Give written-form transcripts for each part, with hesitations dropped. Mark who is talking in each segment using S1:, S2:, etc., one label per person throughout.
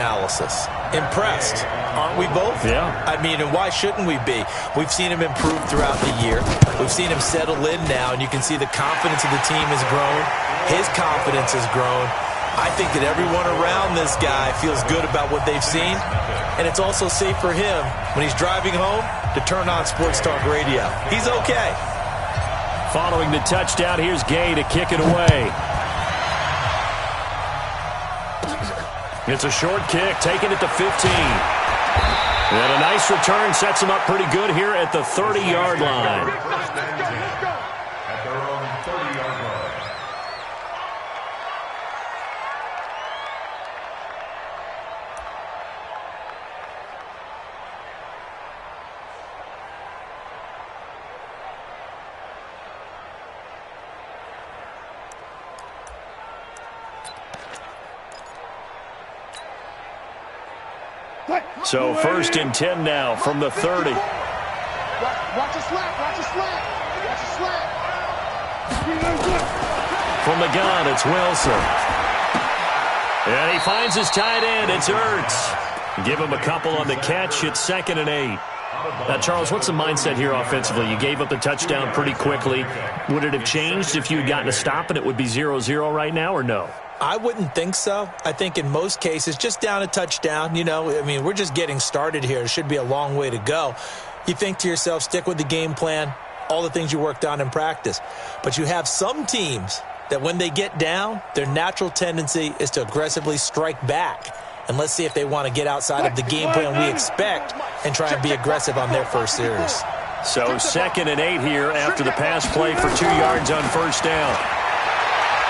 S1: Analysis. Impressed, aren't we both?
S2: Yeah.
S1: I mean, and why shouldn't we be? We've seen him improve throughout the year. We've seen him settle in now, and you can see the confidence of the team has grown. His confidence has grown. I think that everyone around this guy feels good about what they've seen, and it's also safe for him when he's driving home to turn on Sports Talk Radio. He's okay.
S2: Following the touchdown, here's Gay to kick it away. It's a short kick, taking it to 15. And a nice return sets him up pretty good here at the 30-yard line.
S3: At their own 30-yard line.
S2: So 1st and 10 now from the 30.
S4: Watch a slap, watch a slap, watch a slap.
S2: From the gun, it's Wilson. And he finds his tight end. It's Ertz. Give him a couple on the catch. It's 2nd and 8. Now, Charles, what's the mindset here offensively? You gave up the touchdown pretty quickly. Would it have changed if you had gotten a stop and it would be 0-0 right now, or no?
S1: I wouldn't think so. I think in most cases, just down a touchdown, you know, I mean, we're just getting started here. It should be a long way to go. You think to yourself, stick with the game plan, all the things you worked on in practice. But you have some teams that when they get down, their natural tendency is to aggressively strike back. And let's see if they want to get outside of the game plan we expect and try and be aggressive on their first series.
S2: So 2nd and 8 here after the pass play for 2 yards on 1st down.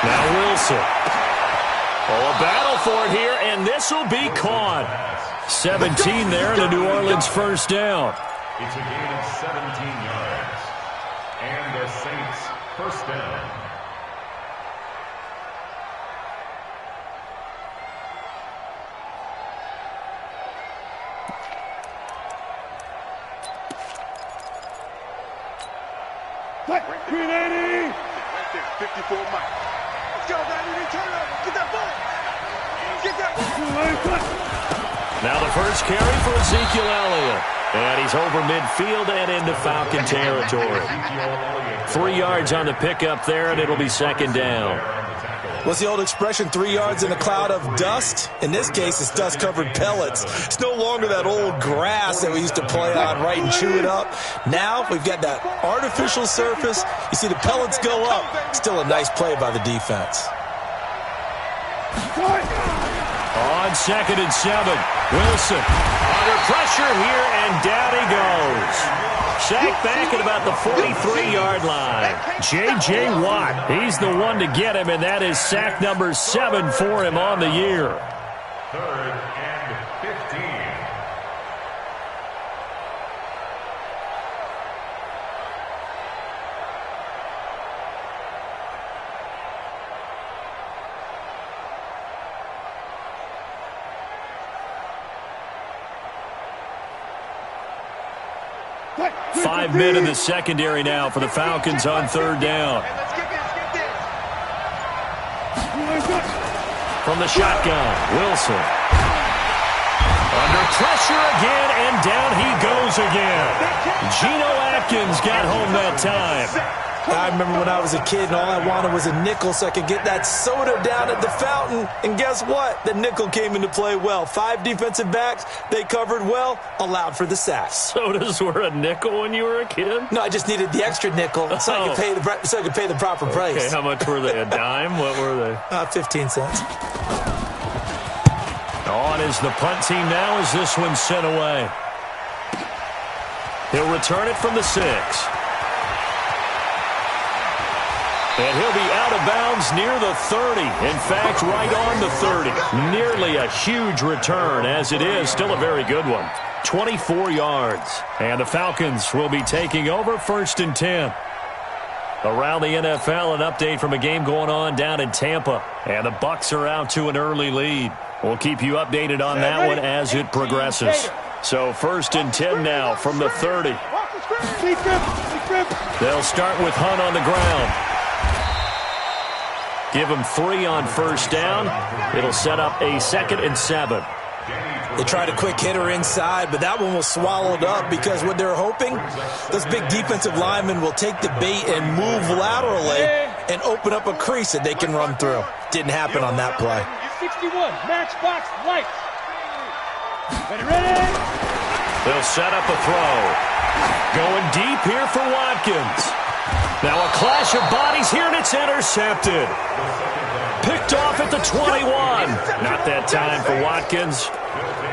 S2: Now Wilson. Oh, a battle for it here, and this will be caught. 17 there, and a New Orleans 1st down.
S3: It's a gain of 17 yards. And the Saints 1st down.
S4: Green 80. Right there, 54 Mike. Let's go, man. Turn over. Get that ball. Get that ball.
S2: Now the first carry for Ezekiel Elliott. And he's over midfield and into Falcon territory. 3 yards on the pickup there, and it'll be 2nd down.
S1: What's the old expression, 3 yards in a cloud of dust? In this case, it's dust-covered pellets. It's no longer that old grass that we used to play on, right, and chew it up. Now we've got that artificial surface. You see the pellets go up. Still a nice play by the defense.
S2: On 2nd and 7, Wilson under pressure here, and down he goes. Sacked back at about the 43-yard line. J.J. Watt, he's the one to get him, and that is sack number 7 for him on the year.
S3: 3rd and 15.
S2: Five men in the secondary now for the Falcons on 3rd down. From the shotgun, Wilson. Under pressure again, and down he goes again. Geno Atkins got home that time.
S1: I remember when I was a kid and all I wanted was a nickel so I could get that soda down at the fountain. And guess what? The nickel came into play well. 5 defensive backs, they covered well, allowed for the sacks.
S2: Sodas were a nickel when you were a kid?
S1: No, I just needed the extra nickel so I could pay the proper price.
S2: Okay, how much were they? A dime? What were they?
S1: 15 cents.
S2: On is the punt team now as this one's sent away. He'll return it from the 6. And he'll be out of bounds near the 30. In fact, right on the 30. Nearly a huge return, as it is. Still a very good one. 24 yards. And the Falcons will be taking over 1st and 10. Around the NFL, an update from a game going on down in Tampa. And the Bucs are out to an early lead. We'll keep you updated on that one as it progresses. So 1st and 10 now from the 30. They'll start with Hunt on the ground. Give him 3 on 1st down. It'll set up a 2nd and 7.
S1: They tried a quick hitter inside, but that one was swallowed up because what they're hoping, those big defensive linemen will take the bait and move laterally and open up a crease that they can run through. Didn't happen on that play.
S4: 61, matchbox lights. Ready?
S2: They'll set up a throw. Going deep here for Watkins. Now a clash of bodies here, and it's intercepted. Picked off at the 21. Not that time for Watkins.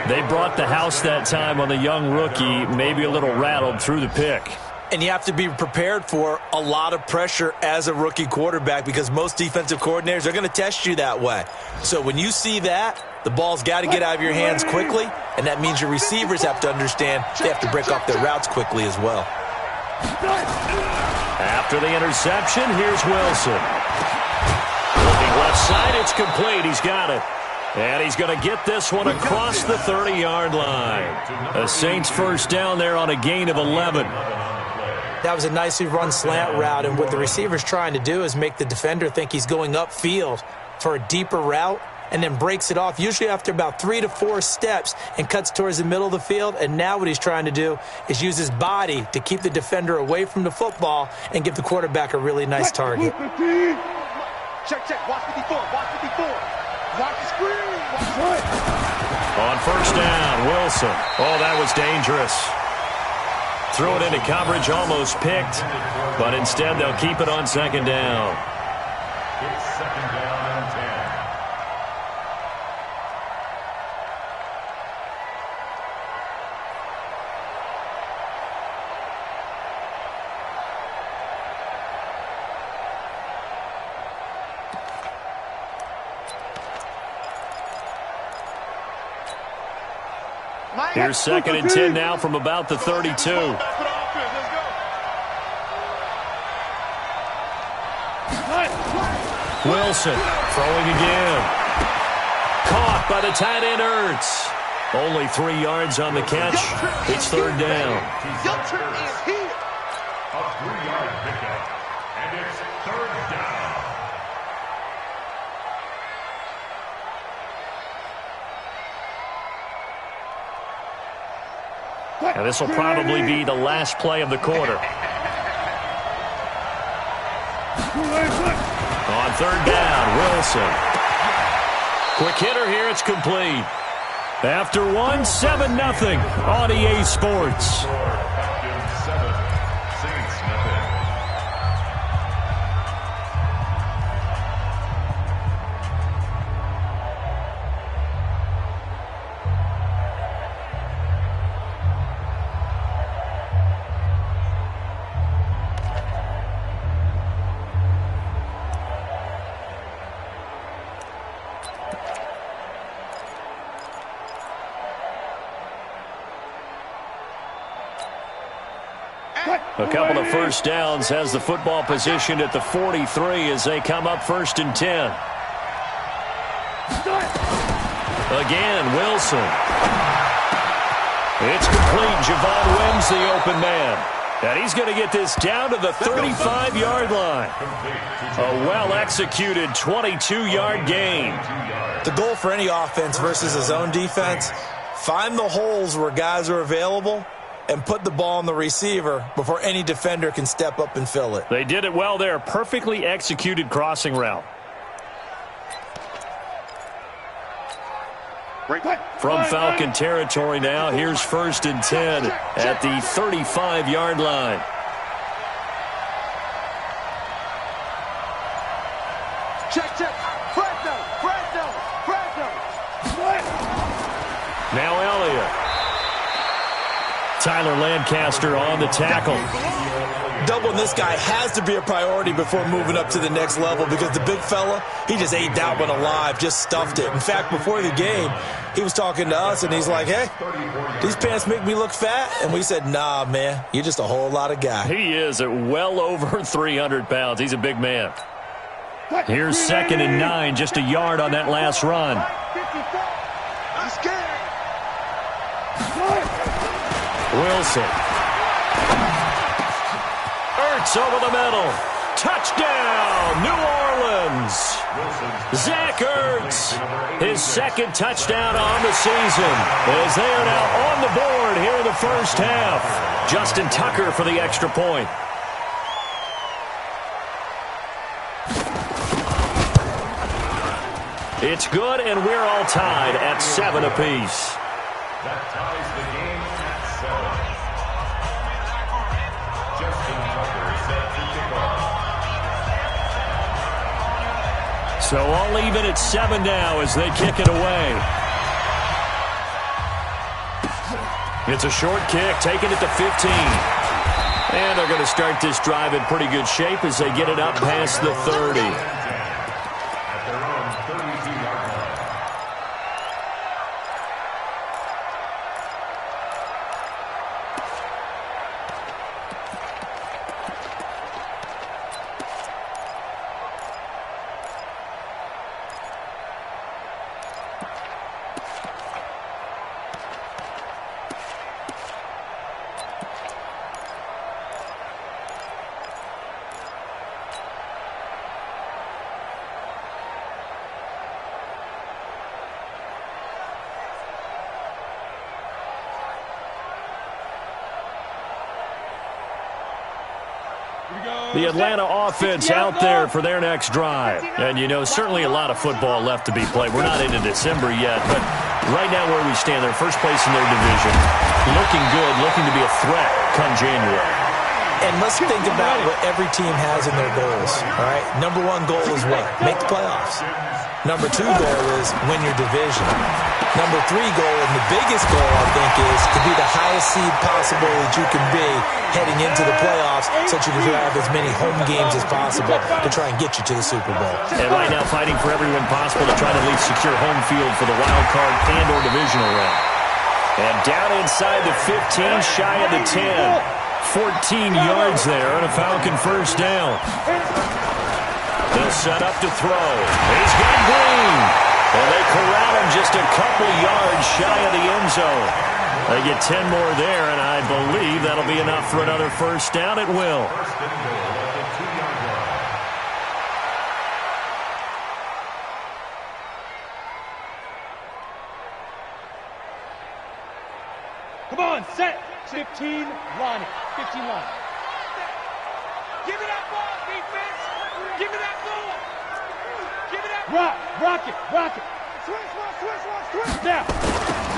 S2: They brought the house that time on the young rookie, maybe a little rattled through the pick.
S1: And you have to be prepared for a lot of pressure as a rookie quarterback because most defensive coordinators are going to test you that way. So when you see that, the ball's got to get out of your hands quickly, and that means your receivers have to understand they have to break off their routes quickly as well.
S2: After the interception, here's Wilson. Looking left side, it's complete. He's got it. And he's going to get this one across the 30-yard line. The Saints first down there on a gain of 11.
S1: That was a nicely run slant route, and what the receiver's trying to do is make the defender think he's going upfield for a deeper route and then breaks it off, usually after about 3 to 4 steps, and cuts towards the middle of the field. And now what he's trying to do is use his body to keep the defender away from the football and give the quarterback a really nice target.
S4: Check. Watch 54. Watch 54. Watch the screen.
S2: On first down, Wilson. Oh, that was dangerous. Threw it into coverage, almost picked, but instead they'll keep it on second down.
S3: It's second down and 10.
S2: Here's second and 10 now from about the 32. Wilson throwing again. Caught by the tight end Ertz. Only 3 yards on the catch. It's third down.
S4: Your turn is here.
S3: A 3-yard pickup. And it's third down.
S2: And this will probably be the last play of the quarter. On third down, Wilson. Quick hitter here, it's complete. After one, 7-0 on EA Sports.
S3: Falcons 7, Saints nothing.
S2: A couple of first downs has the football positioned at the 43 as they come up first and 10. Again, Wilson. It's complete. Javon Wims, the open man. And he's going to get this down to the 35-yard line. A well-executed 22-yard gain.
S1: The goal for any offense versus a zone defense, find the holes where guys are available and put the ball on the receiver before any defender can step up and fill it.
S2: They did it well there. Perfectly executed crossing route. From Falcon territory now, here's first and 10 at the 35-yard line.
S4: Check. Fresno.
S2: Now Elliott. Tyler Lancaster on the tackle.
S1: Doubling this guy has to be a priority before moving up to the next level because the big fella, he just ate that one alive, just stuffed it. In fact, before the game, he was talking to us, and he's like, hey, these pants make me look fat. And we said, nah, man, you're just a whole lot of guy.
S2: He is at well over 300 pounds. He's a big man. Here's second and 9, just a yard on that last run.
S4: I'm scared.
S2: Wilson. Ertz over the middle. Touchdown, New Orleans. Zach Ertz, his second touchdown on the season, as they are now on the board here in the first half. Justin Tucker for the extra point. It's good, and we're all tied at 7 apiece.
S3: That ties the game at 7. Justin Tucker is set to kick off.
S2: So all even at 7 now as they kick it away. It's a short kick, taking it to 15. And they're going to start this drive in pretty good shape as they get it up past the 30.
S3: At their own 32-yard line.
S2: The Atlanta offense out there for their next drive. And, you know, certainly a lot of football left to be played. We're not into December yet, but right now where we stand, they're first place in their division. Looking good, looking to be a threat come January.
S1: And let's think about what every team has in their goals, all right? Number one goal is what? Make the playoffs. Number two goal is win your division. Number three goal, and the biggest goal, I think, is to be the highest seed possible that you can be heading into the playoffs so that you can have as many home games as possible to try and get you to the Super Bowl.
S2: And right now fighting for everyone possible to try to at least secure home field for the wild card and or divisional round. And down inside the 15, shy of the 10. 14 yards there and a Falcon first down. They'll set up to throw. He's got Green. And they corral him just a couple yards shy of the end zone. They get 10 more there, and I believe that'll be enough for another first down. It will.
S3: First and goal at the 2-yard line.
S4: Come on, set. 15 line. 15 line. Give me that ball, defense. Give me that ball. Give me that ball. Rock it. Switch. Now.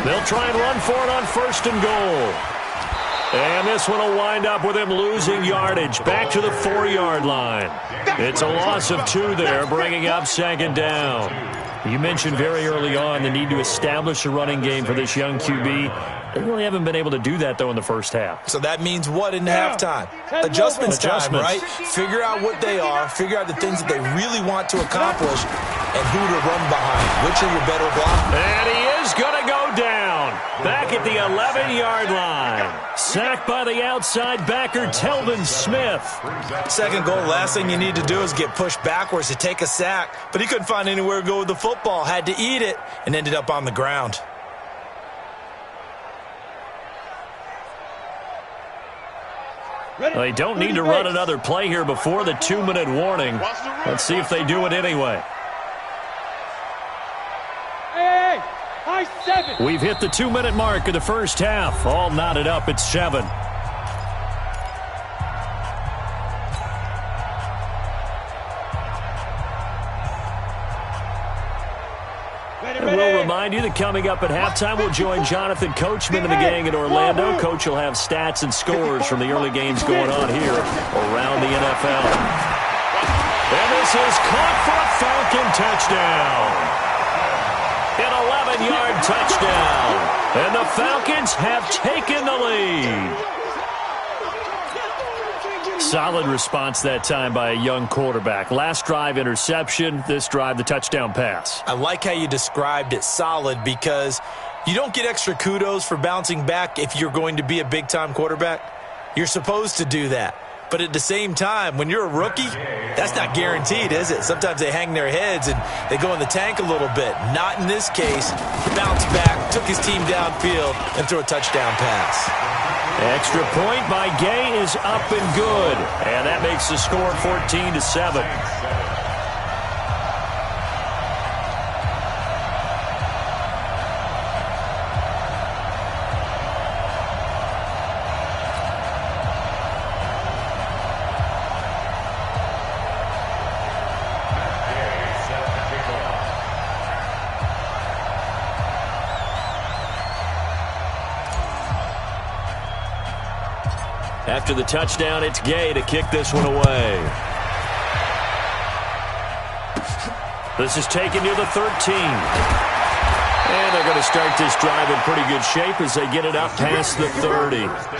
S2: They'll try and run for it on first and goal. And this one will wind up with him losing yardage back to the 4-yard line. It's a loss of 2 there, bringing up second down. You mentioned very early on the need to establish a running game for this young QB. They really haven't been able to do that, though, in the first half.
S1: So that means what in halftime? Adjustments time, right? Figure out what they are, figure out the things that they really want to accomplish, and who to run behind. Which are your better blockers?
S2: And he is going to go down. Back at the 11-yard line. Sacked by the outside backer, Telvin Smith.
S1: Second goal, last thing you need to do is get pushed backwards to take a sack. But he couldn't find anywhere to go with the football. Had to eat it and ended up on the ground.
S2: They don't need to run another play here before the 2-minute warning. Let's see if they do it anyway.
S4: Hey, high 7.
S2: We've hit the 2-minute mark of the first half. All knotted up at 7. And we'll remind you that coming up at halftime, we'll join Jonathan Coachman and the gang in Orlando. Coach will have stats and scores from the early games going on here around the NFL. And this is caught for a Falcon touchdown. An 11-yard touchdown. And the Falcons have taken the lead. Solid response that time by a young quarterback. Last drive, interception. This drive, the touchdown pass.
S1: I like how you described it, solid, because you don't get extra kudos for bouncing back if you're going to be a big-time quarterback. You're supposed to do that. But at the same time, when you're a rookie, that's not guaranteed, is it? Sometimes they hang their heads and they go in the tank a little bit. Not in this case. He bounced back, took his team downfield, and threw a touchdown pass.
S2: Extra point by Gay is up and good. And that makes the score 14-7. After the touchdown, it's Gay to kick this one away. This is taken near the 13. And they're going to start this drive in pretty good shape as they get it up past the 30.
S3: At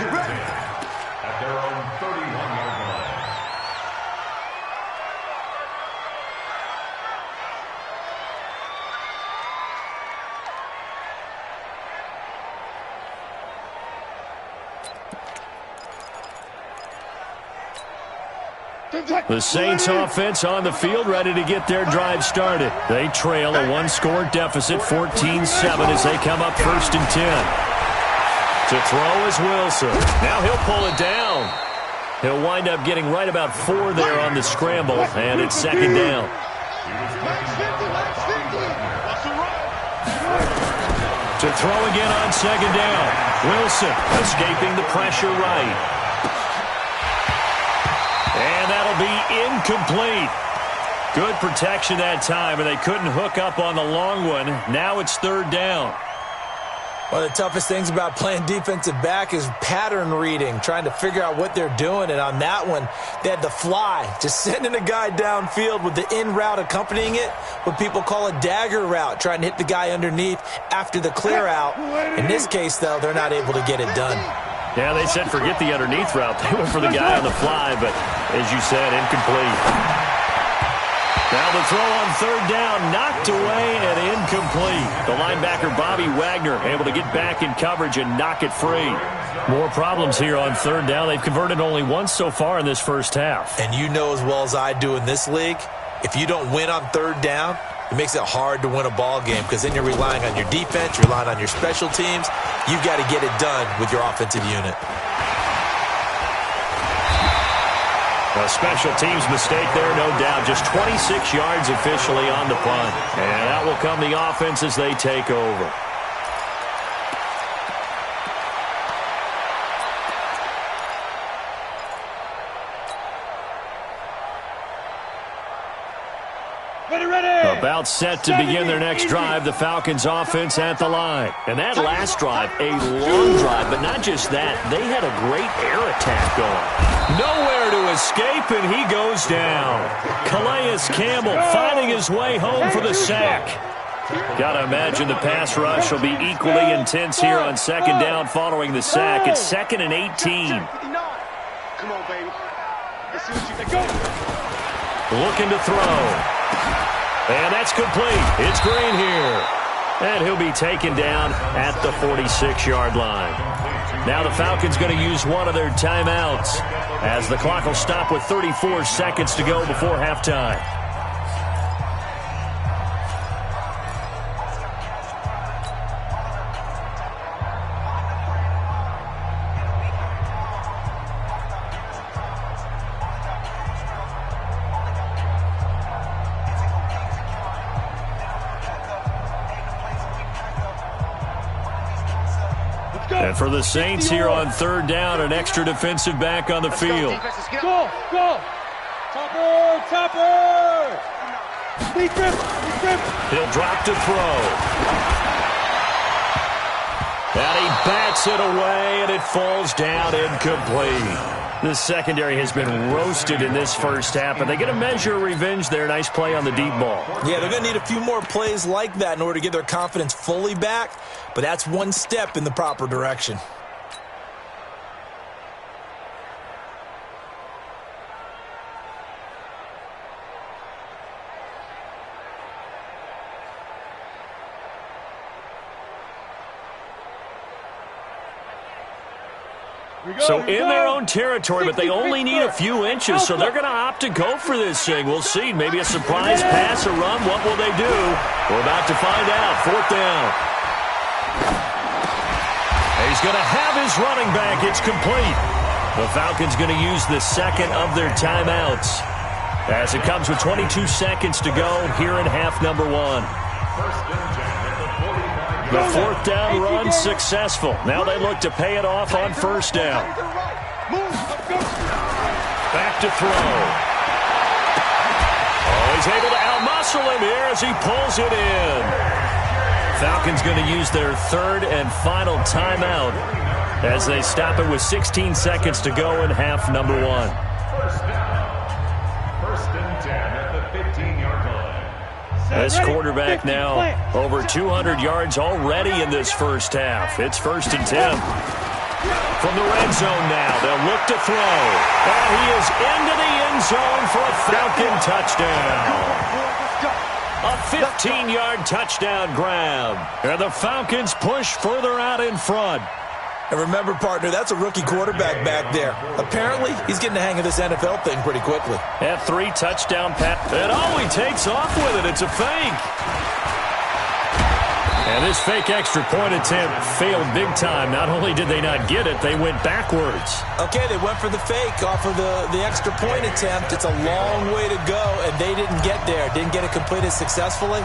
S3: their own 31-yard line.
S2: The Saints offense on the field, ready to get their drive started. They trail a one-score deficit, 14-7, as they come up 1st and 10. To throw is Wilson. Now he'll pull it down. He'll wind up getting right about 4 there on the scramble, and it's 2nd down. To throw again on 2nd down. Wilson escaping the pressure right. And that'll be incomplete. Good protection that time, and they couldn't hook up on the long one. Now it's 3rd down.
S1: One of the toughest things about playing defensive back is pattern reading, trying to figure out what they're doing. And on that one, they had the fly, just sending a guy downfield with the in route accompanying it, what people call a dagger route, trying to hit the guy underneath after the clear out. In this case, though, they're not able to get it done.
S2: Yeah, they said forget the underneath route. They went for the guy on the fly, but as you said, incomplete. Now the throw on 3rd down, knocked away and incomplete. The linebacker, Bobby Wagner, able to get back in coverage and knock it free. More problems here on 3rd down. They've converted only once so far in this first half.
S1: And you know as well as I do in this league, if you don't win on 3rd down, it makes it hard to win a ball game because then you're relying on your defense, you're relying on your special teams. You've got to get it done with your offensive unit.
S2: A special teams mistake there, no doubt. Just 26 yards officially on the punt. And that will come the offense as they take over. About set to begin their next drive, the Falcons offense at the line. And that last drive, a long drive, but not just that. They had a great air attack going. Nowhere to escape, and he goes down. Calais Campbell finding his way home for the sack. Got to imagine the pass rush will be equally intense here on 2nd down following the sack. It's 2nd and 18.
S4: Come on, baby. Let's see what you can go.
S2: Looking to throw. And that's complete. It's Green here. And he'll be taken down at the 46-yard line. Now the Falcons going to use one of their timeouts as the clock will stop with 34 seconds to go before halftime. And for the Saints here on 3rd down, an extra defensive back on the field.
S4: Go, go. Topper. Deep grip.
S2: He'll drop to throw. And he bats it away, and it falls down incomplete. The secondary has been roasted in this first half, but they get a measure of revenge there. Nice play on the deep ball.
S1: Yeah, they're going to need a few more plays like that in order to get their confidence fully back, but that's one step in the proper direction.
S2: So in their own territory, but they only need a few inches, so they're going to opt to go for this thing. We'll see. Maybe a surprise pass or run. What will they do? We're about to find out. 4th down. He's going to have his running back. It's complete. The Falcons going to use the second of their timeouts as it comes with 22 seconds to go here in half number 1. The 4th down run successful. Now they look to pay it off on 1st down. Back to throw. Oh, he's able to outmuscle him here as he pulls it in. Falcons going to use their 3rd and final timeout as they stop it with 16 seconds to go in half number 1.
S3: 1st and 10 at the 15-yard line.
S2: This quarterback now over 200 yards already in this first half. It's 1st and 10. From the red zone now, they'll look to throw. And he is into the end zone for a Falcon touchdown. A 15-yard touchdown grab. And the Falcons push further out in front.
S1: And remember, partner, that's a rookie quarterback back there. Apparently, he's getting the hang of this NFL thing pretty quickly.
S2: At 3 touchdown pass. And he takes off with it. It's a fake. And this fake extra point attempt failed big time. Not only did they not get it, they went backwards.
S1: Okay, they went for the fake off of the extra point attempt. It's a long way to go, and they didn't get there. Didn't get it completed successfully.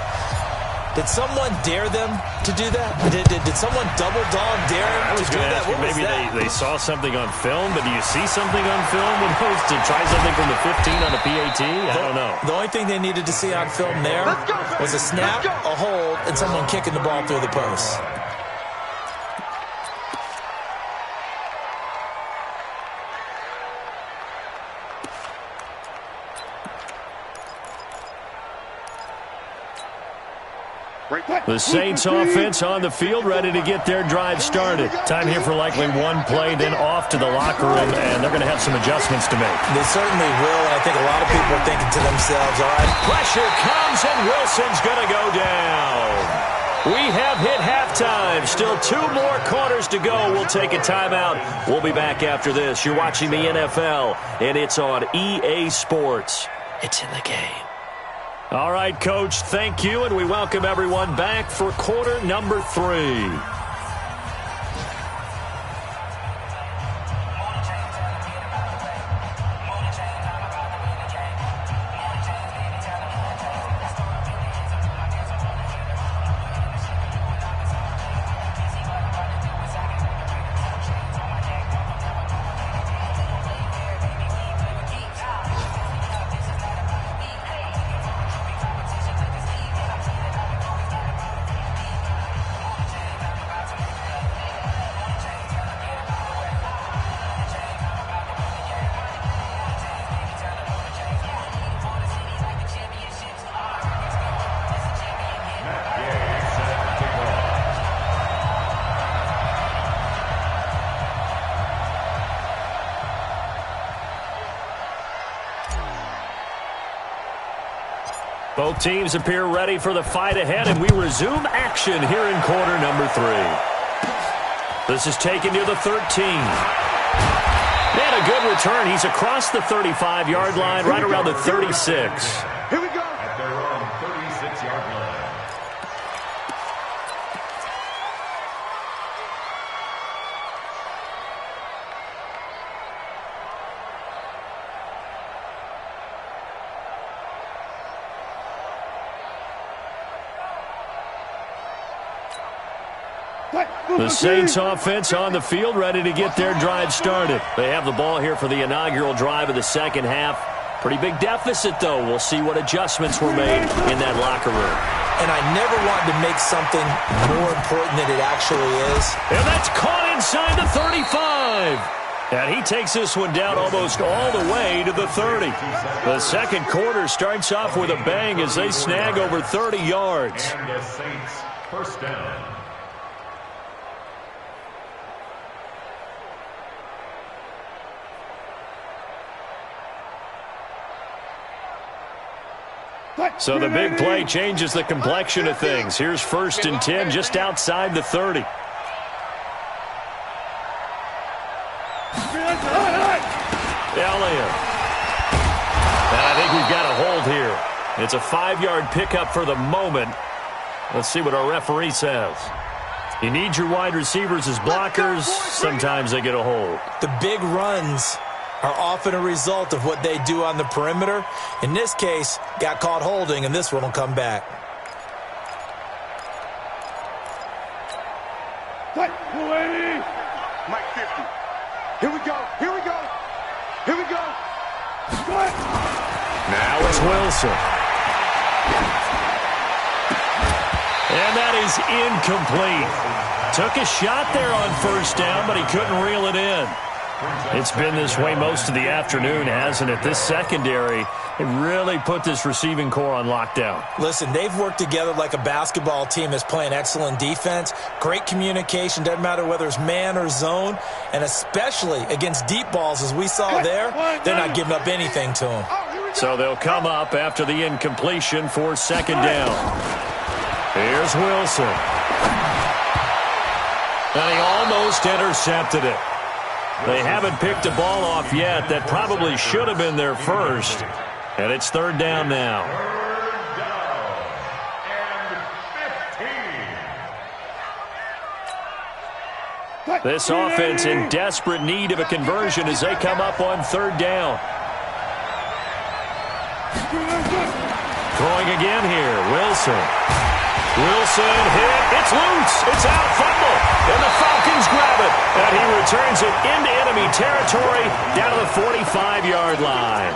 S1: Did someone dare them to do that? Did someone double dog dare them to do that? What was
S2: maybe
S1: that?
S2: they saw something on film, but do you see something on film when to try something from the 15 on the PAT? I don't know.
S1: The only thing they needed to see on film there was a snap, a hold, and someone kicking the ball through the post.
S2: The Saints offense on the field, ready to get their drive started. Time here for likely one play, then off to the locker room, and they're going to have some adjustments to make.
S1: They certainly will, and I think a lot of people are thinking to themselves, all right.
S2: Pressure comes, and Wilson's going to go down. We have hit halftime. Still 2 more quarters to go. We'll take a timeout. We'll be back after this. You're watching the NFL, and it's on EA Sports. It's in the game. All right, Coach, thank you, and we welcome everyone back for quarter number 3. Both teams appear ready for the fight ahead, and we resume action here in quarter number 3. This is taken near the 13. And a good return. He's across the 35-yard line, right around the 36.
S3: Here we go. At their own 36-yard line.
S2: The Saints offense on the field, ready to get their drive started. They have the ball here for the inaugural drive of the second half. Pretty big deficit, though. We'll see what adjustments were made in that locker room.
S1: And I never wanted to make something more important than it actually is.
S2: And that's caught inside the 35. And he takes this one down almost all the way to the 30. The second quarter starts off with a bang as they snag over 30 yards.
S3: And the Saints, 1st down.
S2: So the big play changes the complexion of things. Here's 1st and 10 just outside the 30. Elliott. And I think we've got a hold here. It's a 5-yard pickup for the moment. Let's see what our referee says. You need your wide receivers as blockers. Sometimes they get a hold.
S1: The big runs are often a result of what they do on the perimeter. In this case, got caught holding, and this one will come back.
S4: What? 280.
S5: Mike 50. Here we go. Here we go. Here we go.
S4: What?
S2: Now it's Wilson. And that is incomplete. Took a shot there on first down, but he couldn't reel it in. It's been this way most of the afternoon, hasn't it? This secondary, it really put this receiving core on lockdown.
S1: Listen, they've worked together like a basketball team that's playing excellent defense. Great communication, doesn't matter whether it's man or zone. And especially against deep balls, as we saw there, they're not giving up anything to them.
S2: So they'll come up after the incompletion for second down. Here's Wilson. And he almost intercepted it. They haven't picked a ball off yet. That probably should have been their first. And it's third down now.
S3: Third down and 15.
S2: This offense in desperate need of a conversion as they come up on third down. Throwing again here, Wilson. Wilson hit. It's loose. It's out. Fumble. And the Falcons grab it. And he returns it into enemy territory down to the 45-yard line.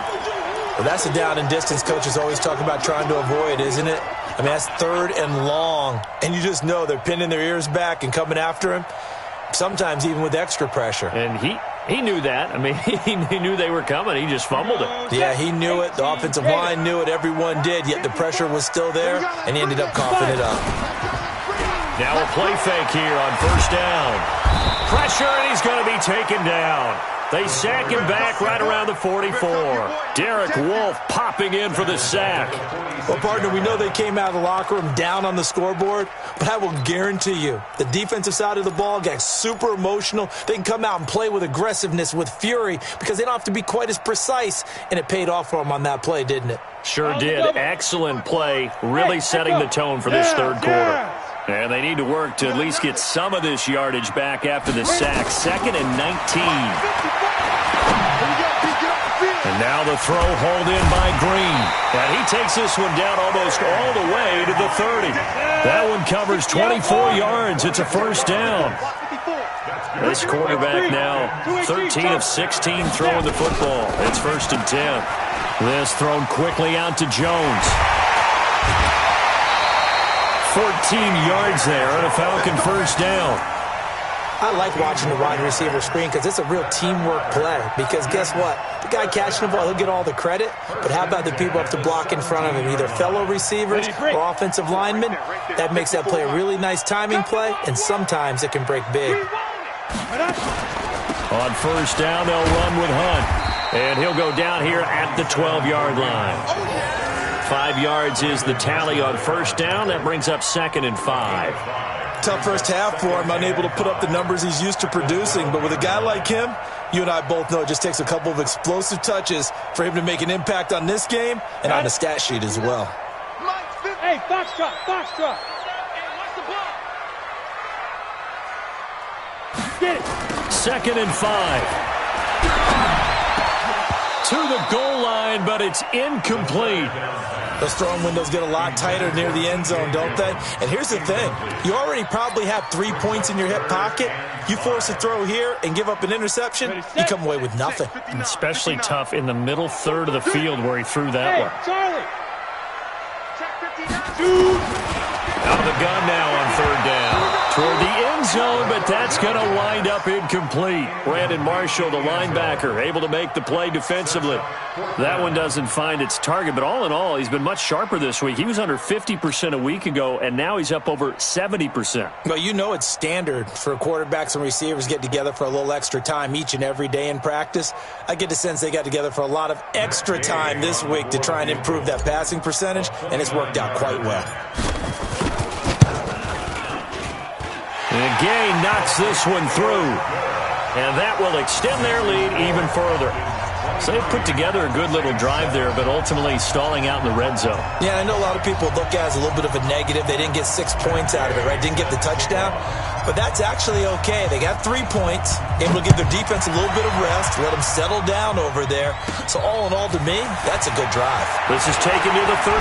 S1: Well, that's a down and distance coaches always talk about trying to avoid, isn't it? I mean, that's third and long. And you just know they're pinning their ears back and coming after him, sometimes even with extra pressure.
S2: And he knew that. I mean, he knew they were coming. He just fumbled it.
S1: Yeah, he knew it. The offensive line knew it. Everyone did, yet the pressure was still there, and he ended up coughing it up.
S2: Now a play fake here on first down. Pressure, and he's going to be taken down. They sack him back right around the 44. Derek Wolfe popping in for the sack.
S1: Well, partner, we know they came out of the locker room down on the scoreboard, but I will guarantee you the defensive side of the ball got super emotional. They can come out and play with aggressiveness, with fury, because they don't have to be quite as precise, and it paid off for them on that play, didn't it?
S2: Sure did. Excellent play, really setting the tone for this third quarter. And they need to work to at least get some of this yardage back after the sack. 2nd and 19. And now the throw hauled in by Green. And he takes this one down almost all the way to the 30. That one covers 24 yards. It's a first down. This quarterback now 13 of 16 throwing the football. It's 1st and 10. This thrown quickly out to Jones. 14 yards there and a Falcon first down.
S1: I like watching the wide receiver screen because it's a real teamwork play. Because guess what? The guy catching the ball, he'll get all the credit. But how about the people up to block in front of him? Either fellow receivers or offensive linemen. That makes that play a really nice timing play, and sometimes it can break big.
S2: On first down, they'll run with Hunt. And he'll go down here at the 12-yard line. 5 yards is the tally on first down. That brings up 2nd and 5.
S1: Tough first half for him, unable to put up the numbers he's used to producing. But with a guy like him, you and I both know it just takes a couple of explosive touches for him to make an impact on this game and on the stat sheet as well.
S4: Hey, box drop, box drop. Get it.
S2: 2nd and 5. To the goal line, but it's incomplete.
S1: Those throwing windows get a lot tighter near the end zone, don't they? And here's the thing. You already probably have 3 points in your hip pocket. You force a throw here and give up an interception, you come away with nothing.
S2: And especially tough in the middle third of the field where he threw that one.
S4: Charlie.
S2: Out of the gun now on third down. Toward the end zone, but that's going to wind up incomplete. Brandon Marshall, the linebacker, able to make the play defensively. That one doesn't find its target, but all in all, he's been much sharper this week. He was under 50% a week ago, and now he's up over 70%.
S1: Well, you know it's standard for quarterbacks and receivers get together for a little extra time each and every day in practice. I get the sense they got together for a lot of extra time this week to try and improve that passing percentage, and it's worked out quite well.
S2: And Gay knocks this one through. And that will extend their lead even further. So they've put together a good little drive there, but ultimately stalling out in the red zone.
S1: Yeah, I know a lot of people look at it as a little bit of a negative. They didn't get 6 points out of it, right? Didn't get the touchdown. But that's actually okay. They got 3 points, able to give their defense a little bit of rest, let them settle down over there. So all in all, to me, that's a good drive.
S2: This is taken to the 13.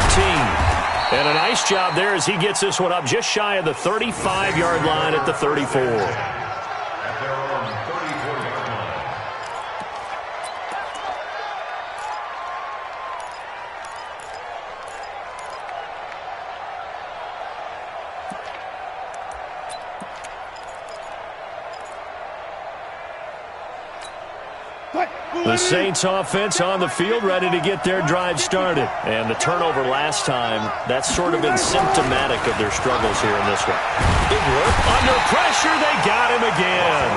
S2: And a nice job there as he gets this one up just shy of the 35-yard line at the 34. The Saints offense on the field, ready to get their drive started. And the turnover last time, that's sort of been symptomatic of their struggles here in this one. Big work. Under pressure, they got him again.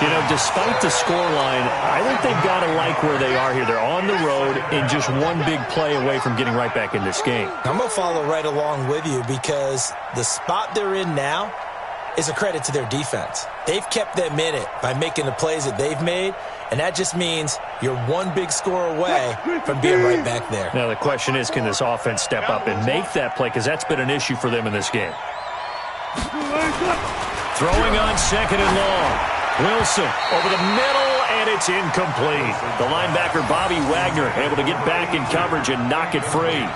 S2: You know, despite the scoreline, I think they've got to like where they are here. They're on the road and just one big play away from getting right back in this game.
S1: I'm going to follow right along with you because the spot they're in now is a credit to their defense. They've kept them in it by making the plays that they've made, and that just means you're one big score away from being right back there.
S2: Now the question is, can this offense step up and make that play? Because that's been an issue for them in this game. Throwing on 2nd and long. Wilson over the middle, and it's incomplete. The linebacker, Bobby Wagner, able to get back in coverage and knock it free.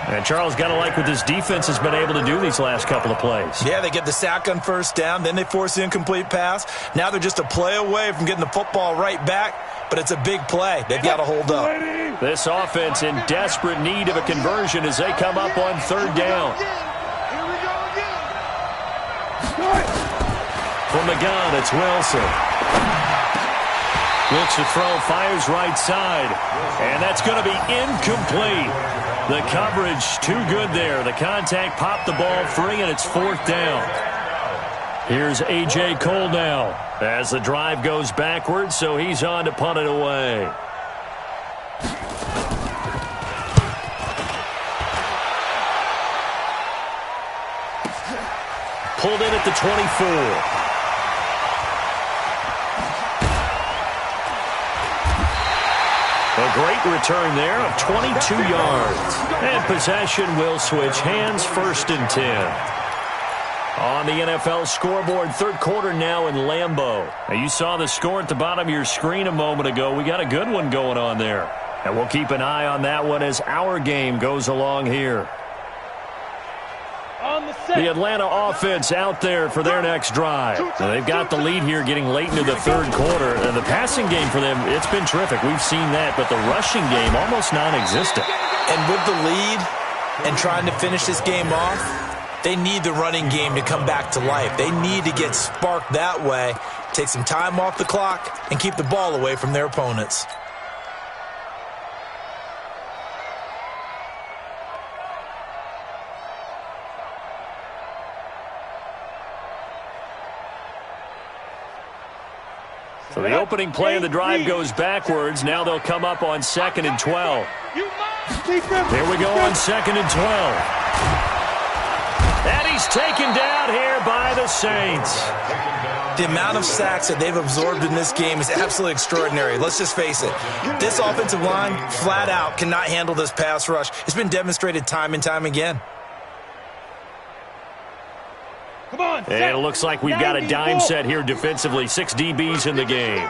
S2: And Charles got to like what this defense has been able to do these last couple of plays.
S1: Yeah, they get the sack on 1st down, then they force the incomplete pass. Now they're just a play away from getting the football right back, but it's a big play. They've got to hold up.
S2: This offense in desperate need of a conversion as they come up on 3rd down. From the gun, it's Wilson. Looks to throw, fires right side, and that's going to be incomplete. The coverage too good there. The contact popped the ball free, and it's 4th down. Here's A.J. Cole now as the drive goes backwards, so he's on to punt it away. Pulled in at the 24. A great return there of 22 yards. And possession will switch hands, 1st and 10. On the NFL scoreboard, 3rd quarter now in Lambeau. Now you saw the score at the bottom of your screen a moment ago. We got a good one going on there. And we'll keep an eye on that one as our game goes along here. The Atlanta offense out there for their next drive. Now they've got the lead here getting late into the 3rd quarter. And the passing game for them, it's been terrific. We've seen that. But the rushing game, almost non-existent.
S1: And with the lead and trying to finish this game off, they need the running game to come back to life. They need to get sparked that way, take some time off the clock, and keep the ball away from their opponents.
S2: So the opening play of the drive goes backwards. Now they'll come up on 2nd and 12. Here we go on 2nd and 12. And he's taken down here by the Saints.
S1: The amount of sacks that they've absorbed in this game is absolutely extraordinary. Let's just face it. This offensive line, flat out, cannot handle this pass rush. It's been demonstrated time and time again.
S2: And it looks like we've got a dime set here defensively. 6 DBs in the game.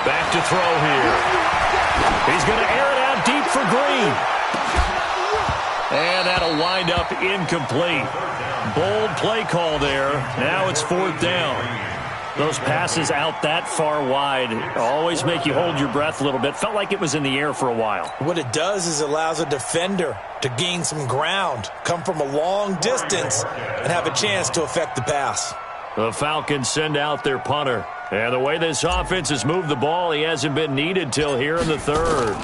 S2: Back to throw here. He's going to air it out deep for Green. And that'll wind up incomplete. Bold play call there. Now it's 4th down. Those passes out that far wide always make you hold your breath a little bit. Felt like it was in the air for a while.
S1: What it does is it allows a defender to gain some ground, come from a long distance, and have a chance to affect the pass.
S2: The Falcons send out their punter. And the way this offense has moved the ball, he hasn't been needed till here in the 3rd.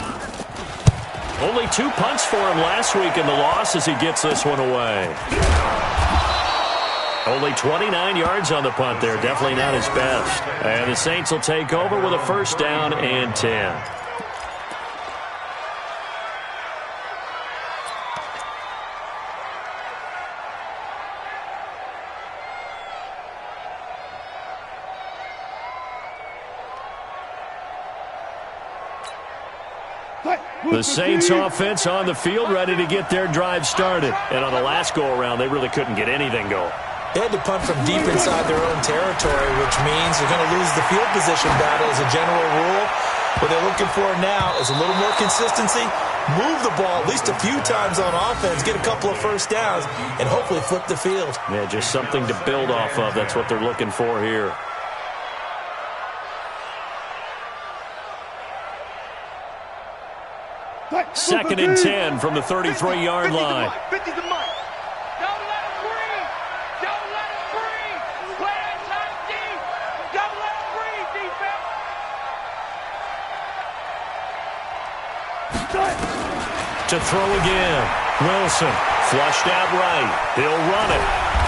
S2: Only 2 punts for him last week in the loss as he gets this one away. Only 29 yards on the punt there. Definitely not his best. And the Saints will take over with a 1st down and 10. The Saints offense on the field, ready to get their drive started. And on the last go-around, they really couldn't get anything going.
S1: They had to punt from deep inside their own territory, which means they're going to lose the field position battle as a general rule. What they're looking for now is a little more consistency, move the ball at least a few times on offense, get a couple of first downs, and hopefully flip the field.
S2: Yeah, just something to build off of. That's what they're looking for here. Second and 10 from the 33-yard line.
S4: 50 the mark. Don't let him breathe. Don't let him breathe. Play that tight deep. Don't let him breathe, defense.
S2: To throw again. Wilson flushed out right. He'll run it.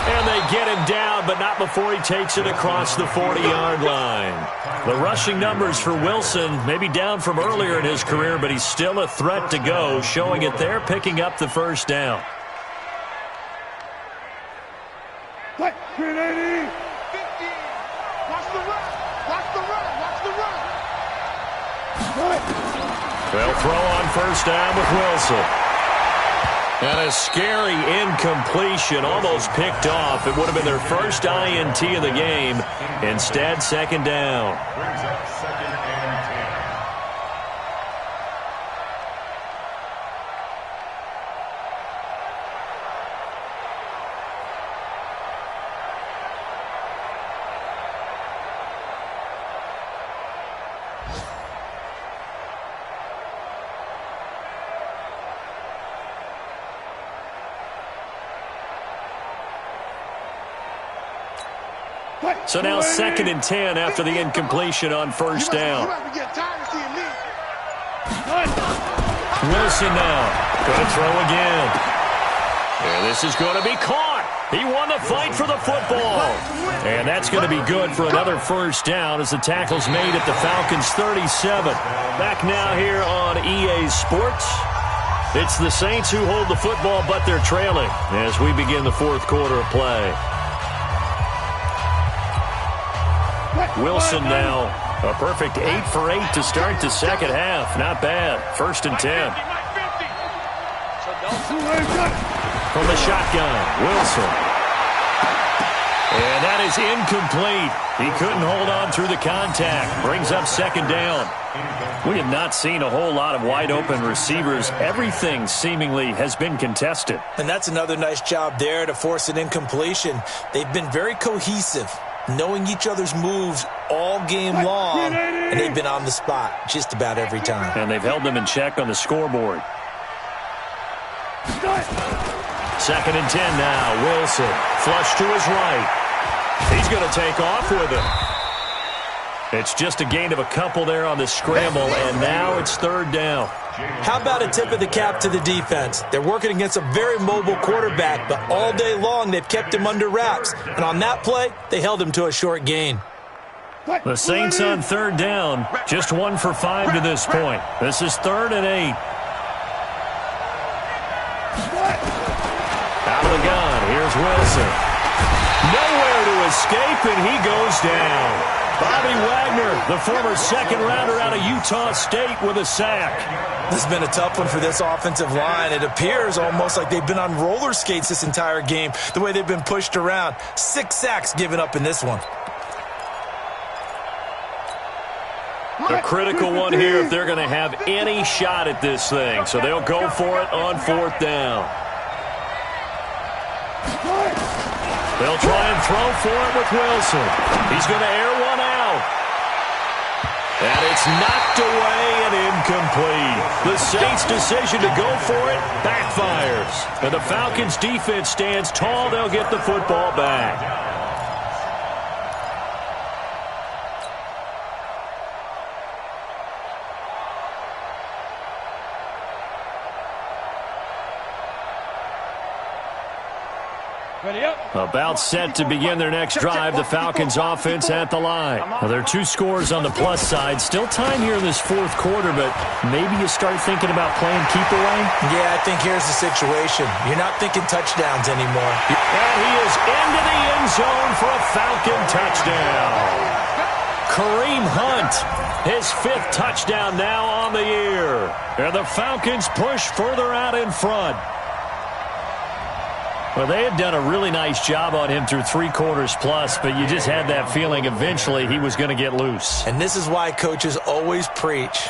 S2: And they get him down, but not before he takes it across the 40-yard line. The rushing numbers for Wilson maybe down from earlier in his career, but he's still a threat to go, showing it there, picking up the first down.
S5: 380.
S4: 50. Watch the run. Watch the run. Watch the run.
S2: They'll throw on first down with Wilson. And a scary incompletion, almost picked off. It would have been their first INT of the game. Instead, second down.
S3: Brings up second and 10.
S2: So now second and 10 after the incompletion on first down. Wilson now going to throw again. And this is going to be caught. He won the fight for the football. And that's going to be good for another first down as the tackle's made at the Falcons' 37. Back now here on EA Sports. It's the Saints who hold the football, but they're trailing as we begin the fourth quarter of play. Wilson now, a perfect 8 for 8 to start the second half. Not bad. First and 10. From the shotgun, Wilson. And that is incomplete. He couldn't hold on through the contact. Brings up second down. We have not seen a whole lot of wide open receivers. Everything seemingly has been contested.
S1: And that's another nice job there to force an incompletion. They've been very cohesive, knowing each other's moves all game long, and they've been on the spot just about every time.
S2: And they've held them in check on the scoreboard. Second and 10 now. Wilson, flush to his right. He's going to take off with it. It's just a gain of a couple there on the scramble, and now it's third down.
S1: How about a tip of the cap to the defense? They're working against a very mobile quarterback, but all day long they've kept him under wraps. And on that play, they held him to a short gain.
S2: The Saints on third down, just 1 for 5 to this point. This is 3rd and 8. Out of the gun, here's Wilson. Nowhere to escape, and he goes down. Bobby Wagner, the former second rounder out of Utah State, with a sack.
S1: This has been a tough one for this offensive line. It appears almost like they've been on roller skates this entire game, the way they've been pushed around. 6 sacks given up in this one.
S2: A critical one here if they're going to have any shot at this thing. So they'll go for it on 4th down. They'll try and throw for it with Wilson. He's going to air one out. And it's knocked away and incomplete. The Saints' decision to go for it backfires. And the Falcons' defense stands tall. They'll get the football back. About set to begin their next drive, the Falcons offense at the line. Now, there are 2 scores on the plus side. Still time here in this fourth quarter, but maybe you start thinking about playing keep away?
S1: Yeah, I think here's the situation. You're not thinking touchdowns anymore.
S2: And he is into the end zone for a Falcon touchdown. Kareem Hunt, his 5th touchdown now on the year. And the Falcons push further out in front. Well, they had done a really nice job on him through 3 quarters plus, but you just had that feeling eventually he was going to get loose.
S1: And this is why coaches always preach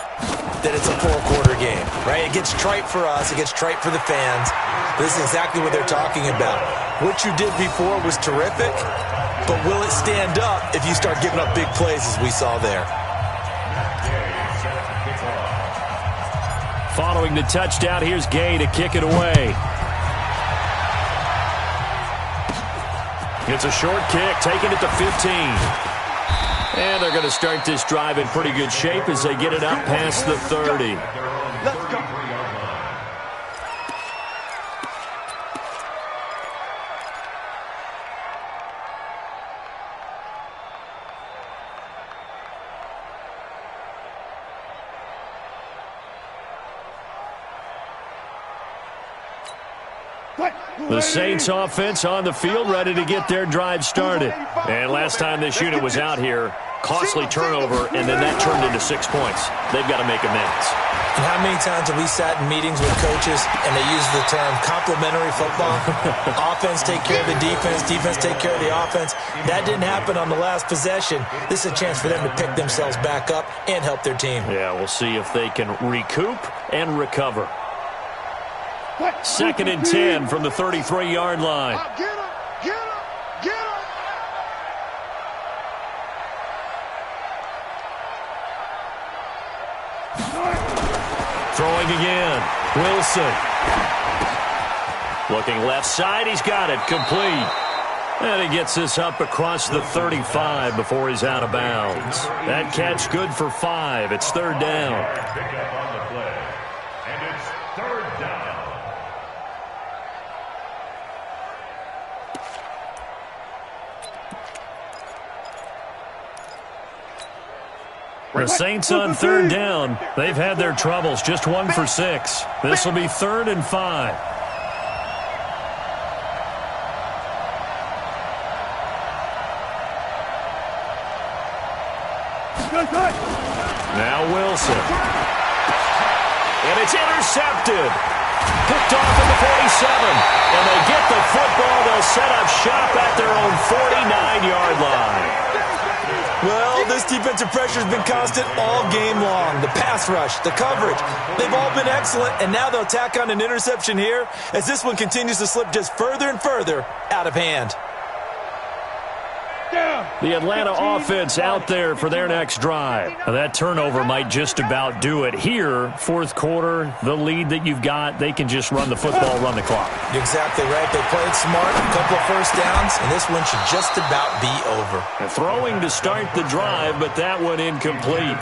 S1: that it's a 4-quarter game, right? It gets trite for us. It gets trite for the fans. This is exactly what they're talking about. What you did before was terrific, but will it stand up if you start giving up big plays as we saw there?
S2: Following the touchdown, here's Gay to kick it away. It's a short kick, taking it to 15. And they're going to start this drive in pretty good shape as they get it up past the 30.
S5: Let's go.
S2: The Saints offense on the field, ready to get their drive started. And last time this unit was out here, costly turnover, and then that turned into 6 points. They've got to make amends.
S1: And how many times have we sat in meetings with coaches and they use the term complementary football? Offense take care of the defense, defense take care of the offense. That didn't happen on the last possession. This is a chance for them to pick themselves back up and help their team.
S2: Yeah, we'll see if they can recoup and recover. 2nd and 10 from the 33-yard line.
S5: Get him! Get him! Get him!
S2: Throwing again. Wilson. Looking left side. He's got it. Complete. And he gets this up across the 35 before he's out of bounds. That catch good for 5. It's 3rd down.
S3: Pick up on the play. And it's 3rd down.
S2: The Saints on 3rd down. They've had their troubles. Just 1 for 6. This will be 3rd and 5. Now Wilson. And it's intercepted. Picked off at the 47. And they get the football. They'll set up shop at their own 49-yard line.
S1: Well, this defensive pressure has been constant all game long. The pass rush, the coverage, they've all been excellent, and now they'll tack on an interception here as this one continues to slip just further and further out of hand.
S2: The Atlanta offense out there for their next drive. Now, that turnover might just about do it. Here, 4th quarter, the lead that you've got, they can just run the football, run the clock.
S1: Exactly right. They played smart, a couple of first downs, and this one should just about be over.
S2: And throwing to start the drive, but that one incomplete.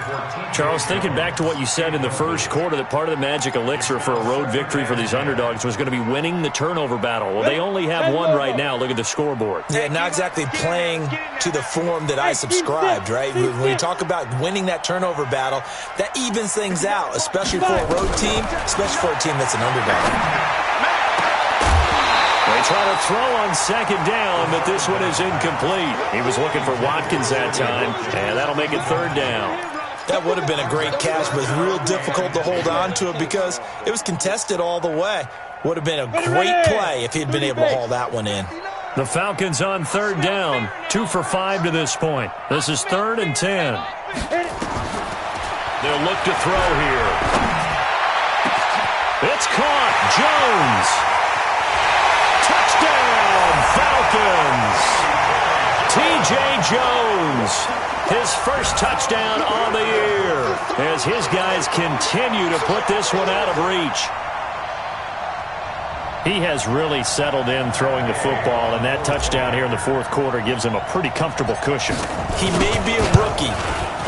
S2: Charles, thinking back to what you said in the first quarter, that part of the magic elixir for a road victory for these underdogs was going to be winning the turnover battle. Well, they only have one right now. Look at the scoreboard.
S1: Yeah, not exactly playing to the form that I subscribed, right? When you talk about winning that turnover battle, that evens things out, especially for a road team, especially for a team that's an underdog.
S2: They try to throw on 2nd down, but this one is incomplete. He was looking for Watkins that time, and that'll make it 3rd down.
S1: That would have been a great catch, but it's real difficult to hold on to it because it was contested all the way. Would have been a great play if he'd been able to haul that one in.
S2: The Falcons on 3rd down, 2 for 5 to this point. This is 3rd and 10. They'll look to throw here. It's caught. Jones. Touchdown, Falcons. T.J. Jones, his first touchdown on the year as his guys continue to put this one out of reach. He has really settled in throwing the football, and that touchdown here in the 4th quarter gives him a pretty comfortable cushion.
S1: He may be a rookie,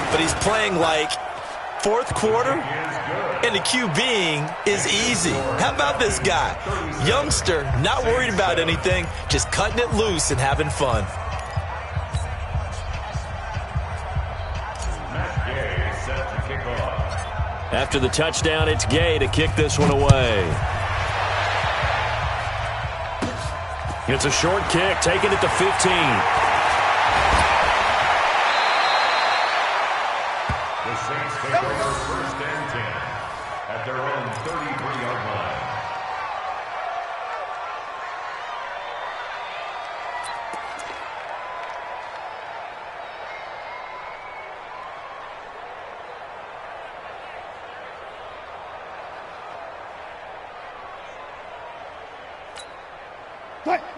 S1: but he's playing like 4th quarter, and the QBing is easy. How about this guy? Youngster, not worried about anything, just cutting it loose and having fun.
S2: After the touchdown, it's Gay to kick this one away. It's a short kick, taking it to 15.
S3: The Saints take over 1st and 10 at their own 33-yard line.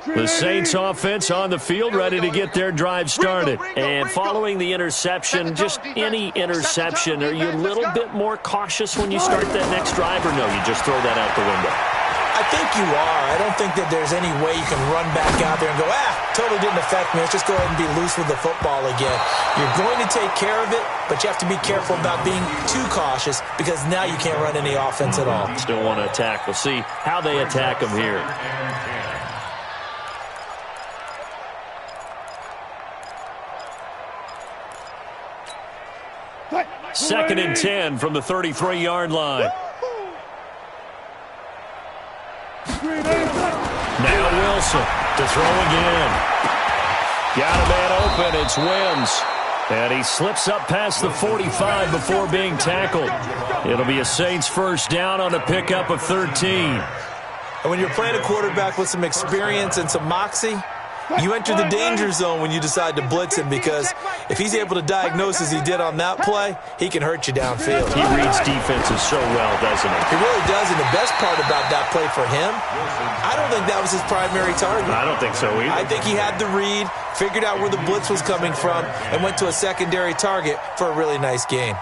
S2: The Saints offense on the field, ready to get their drive started. And following the interception, just any interception, are you a little bit more cautious when you start that next drive, or no, you just throw that out the window?
S1: I think you are. I don't think that there's any way you can run back out there and go, totally didn't affect me. Let's just go ahead and be loose with the football again. You're going to take care of it, but you have to be careful about being too cautious because now you can't run any offense at all.
S2: Still want to attack. We'll see how they attack them here. 2nd and 10 from the 33-yard line. Now Wilson to throw again. Got a man open. It's Wims. And he slips up past the 45 before being tackled. It'll be a Saints first down on a pickup of 13.
S1: And when you're playing a quarterback with some experience and some moxie, you enter the danger zone when you decide to blitz him, because if he's able to diagnose as he did on that play, he can hurt you downfield.
S2: He reads defenses so well, doesn't he?
S1: He really does, and the best part about that play for him, I don't think that was his primary target.
S2: I don't think so either.
S1: I think he had the read, figured out where the blitz was coming from, and went to a secondary target for a really nice gain.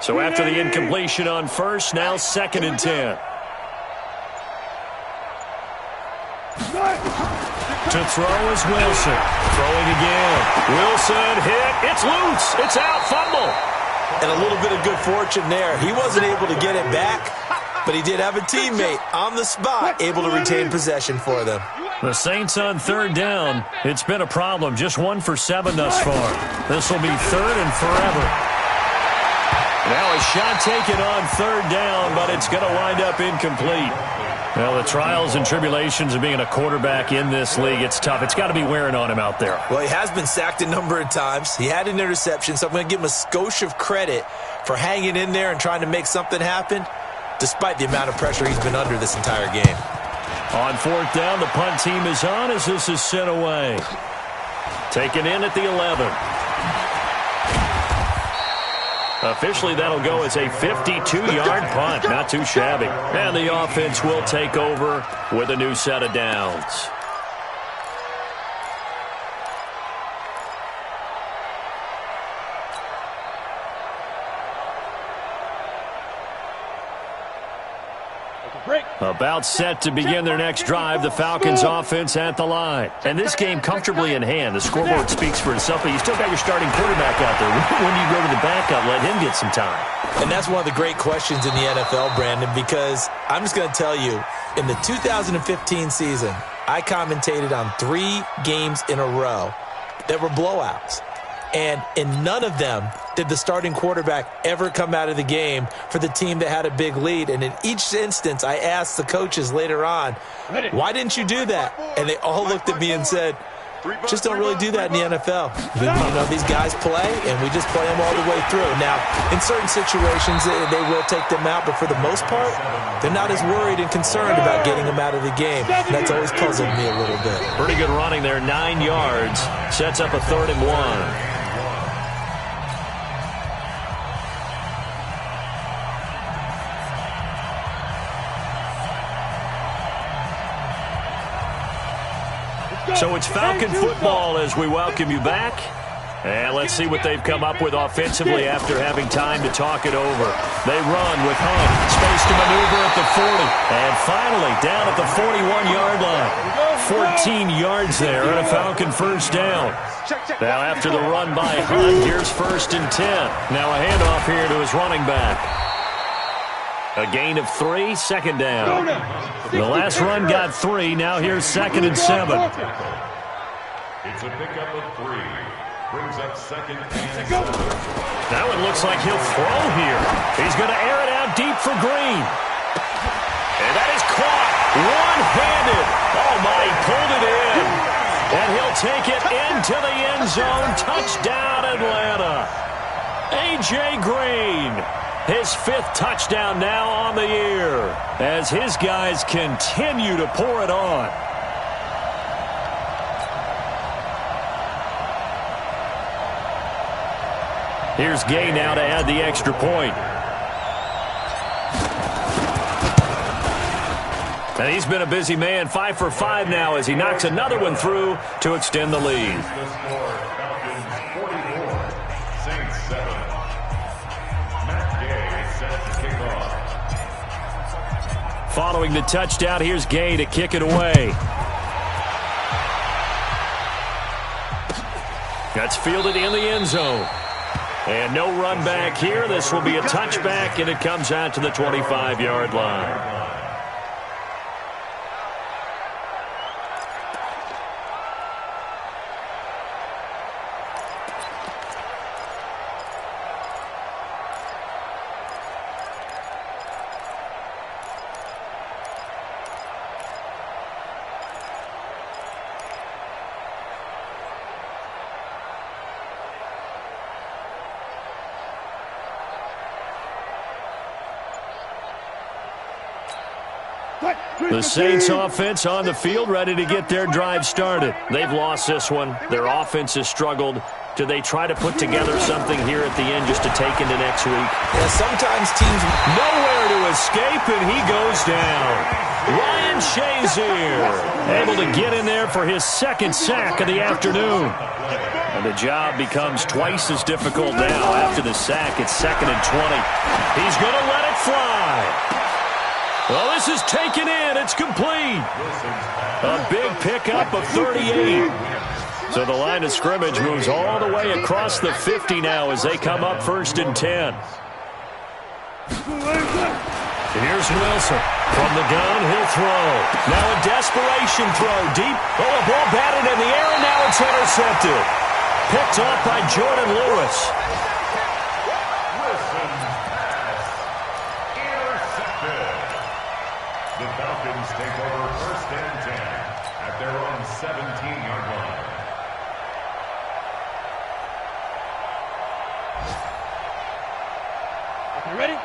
S2: So after the incompletion on first, now 2nd and 10. To throw is Wilson. Throwing again. Wilson hit. It's loose. It's out. Fumble.
S1: And a little bit of good fortune there. He wasn't able to get it back, but he did have a teammate on the spot able to retain possession for them.
S2: The Saints on 3rd down. It's been a problem. Just 1 for 7 thus far. This will be 3rd and forever. Now a shot taken on 3rd down, but it's going to wind up incomplete. Well, the trials and tribulations of being a quarterback in this league, it's tough. It's got to be wearing on him out there.
S1: Well, he has been sacked a number of times. He had an interception, so I'm going to give him a skosh of credit for hanging in there and trying to make something happen, despite the amount of pressure he's been under this entire game.
S2: On 4th down, the punt team is on as this is sent away. Taken in at the 11. Officially, that'll go as a 52-yard punt. Not too shabby. And the offense will take over with a new set of downs. About set to begin their next drive, the Falcons offense at the line. And this game comfortably in hand. The scoreboard speaks for itself, but you still got your starting quarterback out there. When do you go to the backup, let him get some time?
S1: And that's one of the great questions in the NFL, Brandon, because I'm just going to tell you, in the 2015 season, I commentated on 3 games in a row that were blowouts. And in none of them did the starting quarterback ever come out of the game for the team that had a big lead. And in each instance, I asked the coaches later on, why didn't you do that? And they all looked at me and said, just don't really do that in the NFL. You know, these guys play, and we just play them all the way through. Now, in certain situations, they will take them out, but for the most part, they're not as worried and concerned about getting them out of the game. That's always puzzled me a little bit.
S2: Pretty good running there, 9 yards. Sets up a 3rd and 1. So it's Falcon football as we welcome you back. And let's see what they've come up with offensively after having time to talk it over. They run with Hunt. Space to maneuver at the 40. And finally, down at the 41-yard line. 14 yards there on a Falcon first down. Now after the run by Hunt, here's 1st and 10. Now a handoff here to his running back. A gain of 3, 2nd down. The last run got 3. Now here's 2nd and 7.
S3: It's a pickup of 3. Brings up second and 7.
S2: That one looks like he'll throw here. He's going to air it out deep for Green. And that is caught one-handed. Oh, my, he pulled it in. And he'll take it into the end zone. Touchdown, Atlanta. A.J. Green, his 5th touchdown now on the year as his guys continue to pour it on. Here's Gay now to add the extra point. And he's been a busy man, 5 for 5 now as he knocks another one through to extend the lead.
S3: The score, Falcons 44, Saints 7. Matt Gay set to kick off.
S2: Following the touchdown, here's Gay to kick it away. That's fielded in the end zone. And no run back here. This will be a touchback, and it comes out to the 25-yard line. The Saints offense on the field, ready to get their drive started. They've lost this one. Their offense has struggled. Do they try to put together something here at the end just to take into next week?
S1: Yeah, sometimes teams
S2: nowhere to escape, and he goes down. Ryan Shazier able to get in there for his 2nd sack of the afternoon. And the job becomes twice as difficult now after the sack. It's 2nd and 20. He's going to let it fly. Well, this is taken in. It's complete. A big pickup of 38. So the line of scrimmage moves all the way across the 50 now as they come up 1st and 10. Here's Wilson. From the gun, he'll throw. Now a desperation throw deep. Oh, a ball batted in the air, and now it's intercepted. Picked off by Jordan Lewis.
S3: The Falcons take over 1st and 10 at their own 17-yard line.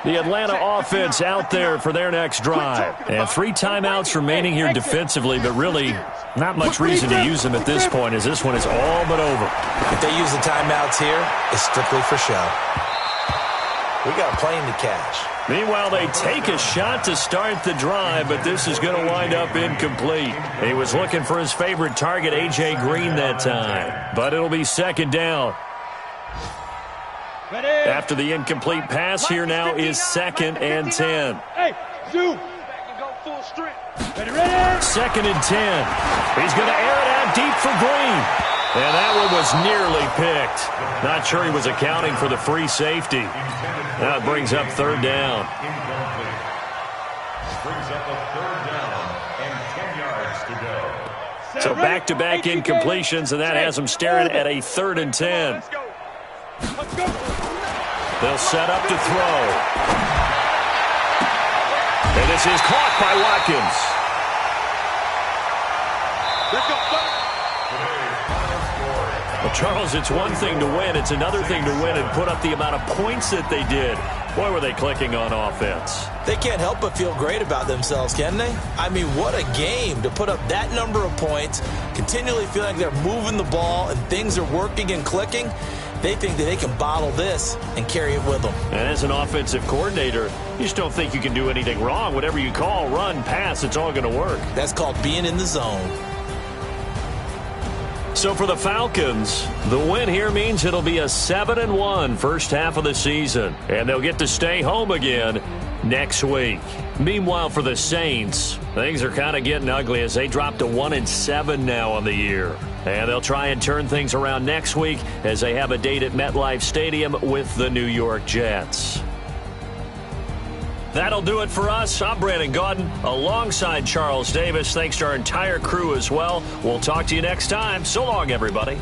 S2: The Atlanta offense out there for their next drive. And 3 timeouts remaining here defensively, but really not much reason to use them at this point as this one is all but over.
S1: If they use the timeouts here, it's strictly for show. We got a plane to catch.
S2: Meanwhile, they take a shot to start the drive, but this is going to wind up incomplete. He was looking for his favorite target, A.J. Green, that time. But it'll be 2nd down. After the incomplete pass, here now is 2nd and 10.
S4: Hey, zoom. Go full strength. Ready?
S2: 2nd and 10. He's going to air it out deep for Green. And that one was nearly picked. Not sure he was accounting for the free safety. Now it brings up 3rd down.
S3: Incomplete. Brings up a 3rd down and 10 yards to go.
S2: So back-to-back incompletions, and that has them staring at a 3rd and 10.
S4: Let's go.
S2: They'll set up to throw. And this is caught by Watkins. Well, Charles, it's one thing to win. It's another thing to win and put up the amount of points that they did. Boy, were they clicking on offense.
S1: They can't help but feel great about themselves, can they? I mean, what a game to put up that number of points, continually feeling like they're moving the ball and things are working and clicking. They think that they can bottle this and carry it with them.
S2: And as an offensive coordinator, you just don't think you can do anything wrong. Whatever you call, run, pass, it's all going to work.
S1: That's called being in the zone.
S2: So for the Falcons, the win here means it'll be a 7-1 first half of the season. And they'll get to stay home again next week. Meanwhile, for the Saints, things are kind of getting ugly as they drop to 1-7 now on the year. And they'll try and turn things around next week as they have a date at MetLife Stadium with the New York Jets. That'll do it for us. I'm Brandon Gaudin alongside Charles Davis. Thanks to our entire crew as well. We'll talk to you next time. So long, everybody.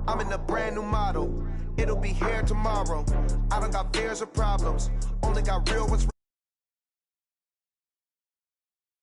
S6: I'm in a brand new model. It'll be here tomorrow. I don't got fears or problems. Only got real ones.